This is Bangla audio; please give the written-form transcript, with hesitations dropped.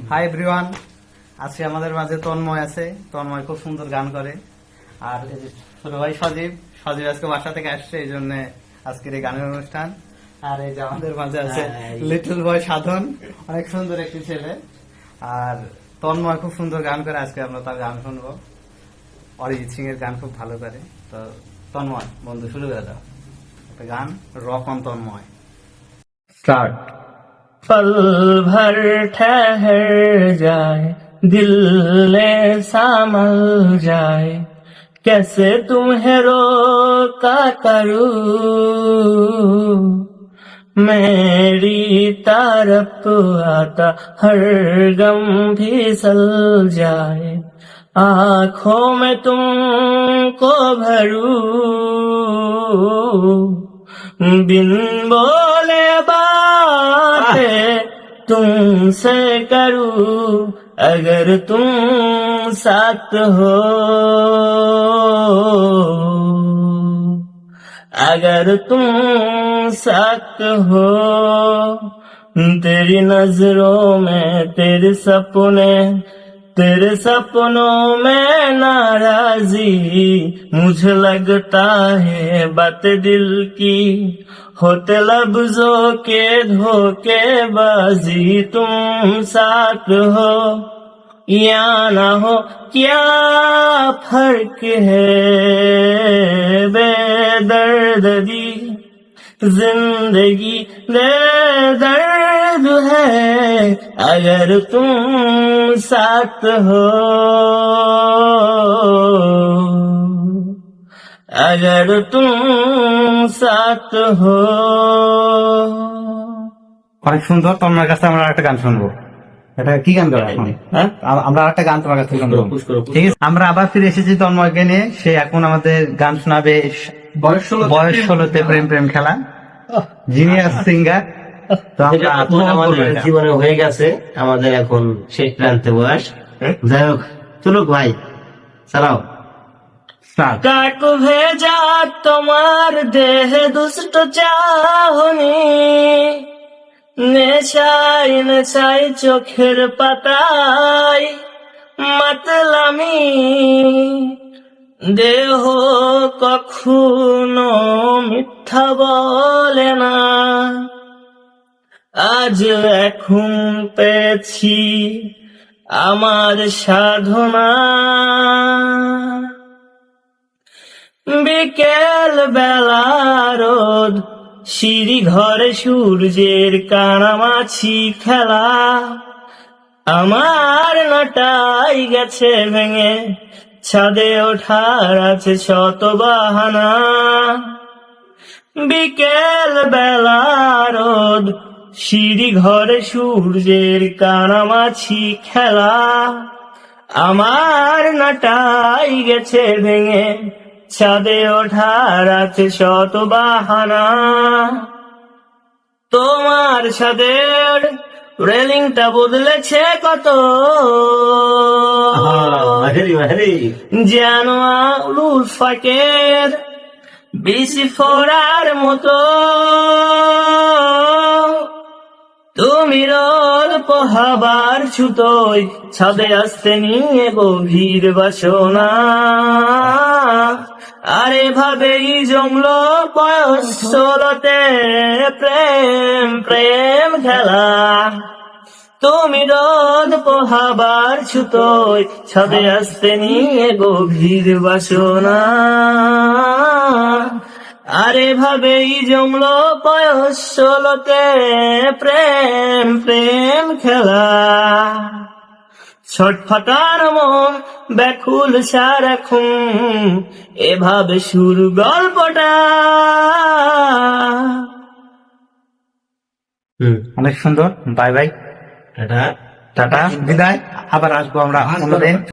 হাই এভরিওয়ান, আজকে আমাদের মাঝে তন্ময় আছে। তন্ময় খুব সুন্দর গান করে। আর এই যে ছোট ভাই সজীব আজকে বাসা থেকে আসছে, এই জন্য আজকের এই গানের অনুষ্ঠান। আর এই যে আমাদের মাঝে আছে লিটল বয় সাধন, অনেক সুন্দর একটি ছেলে। আর তন্ময় খুব সুন্দর গান করে, আজকে আমরা তার গান শুনবো। অরিজিৎ সিং এর গান খুব ভালো করে। তো তন্ময় বন্ধু, শুরু করে দাও একটা গান, রক অন তন্ময়, স্টার্ট। पल भर ठहर जाए, दिल ऐसा मल जाए, कैसे तुम्हें रोका करूं। मेरी तरफ आता हर गम फिसल जाए, आँखों में तुमको भरूं। बिन बोले बातें तुमसे करूं, अगर तुम साथ हो, अगर तुम साथ हो। तेरी नजरों में तेरे सपनों में नाराजी, मुझे लगता है बात दिल की होते लफ्जों के धोखेबाजी। तुम साथ हो या ना हो, क्या फर्क है, बेदर्दी जिंदगी दर्द है, अगर तुम साथ हो, अगर तुम साथ हो। অনেক সুন্দর। তোমার কাছে আমরা একটা গান শুনবো। এটা কি গান গাবো এখন? হ্যাঁ, আমরা একটা গান তোমার কাছে শুনবো। পুশ করো। ঠিক আছে, আমরা আবার ফিরে এসেছি তন্ময়কে নিয়ে। সে এখন আমাদের গান শোনাবে বয়স 16তে প্রেম প্রেম খেলা, জিনিয়াস সিঙ্গার। তো আমরা আমাদের জীবনে হয়ে গেছে, আমাদের এখন শেষ প্রান্তে বয়স। যাই হোক, চলুক ভাই, চালাও। কাক ভেজা তোমার দেহে দুষ্ট চাহনি, নেশাই চোখের পাতায় মাতলামি, দেহ কখনো মিথ্যা বলে না। আজ এখন পেয়েছি আমার সাধনা, বিকেল বেলা রোদ, সিঁড়ি ঘরে সূর্যের কানামাছি খেলা। আমার নাটাই গেছে ভেঙে, ছাদে ওঠার আছে শত বাহানা। বিকেল বেলা রোদ, সিঁড়ি ঘরে সূর্যের কানামাছি খেলা। আমার নাটাই গেছে ভেঙে, ছাদে ওঠার আছে শত বাহানা। তোমার ছাদের রেলিংটা বদলেছে কত, যেন আলুর ফাঁকের বেশি ফোড়ার মতো। তুমি রোদ পোহাবার ছুতোয় ছাদে আসতে নিয়ে গভীর বাসনা। আরে ভাবেই জমলো বয়স 16তে প্রেম প্রেম খেলা। তুমি রোদ পোহাবার ছুতোয় ছাদে আসতে নিয়ে গভীর বাসনা। আরে ভাবেই জমলো বয়স 16তে প্রেম প্রেম খেলা। ছটফটার মন ব্যাকুল সারাক্ষণ, এভাবে শুরু গল্পটা। অনেক সুন্দর। বাই বাই, টাটা, টাটা, বিদায়। আবার আসবো আমরা অন্যদিন।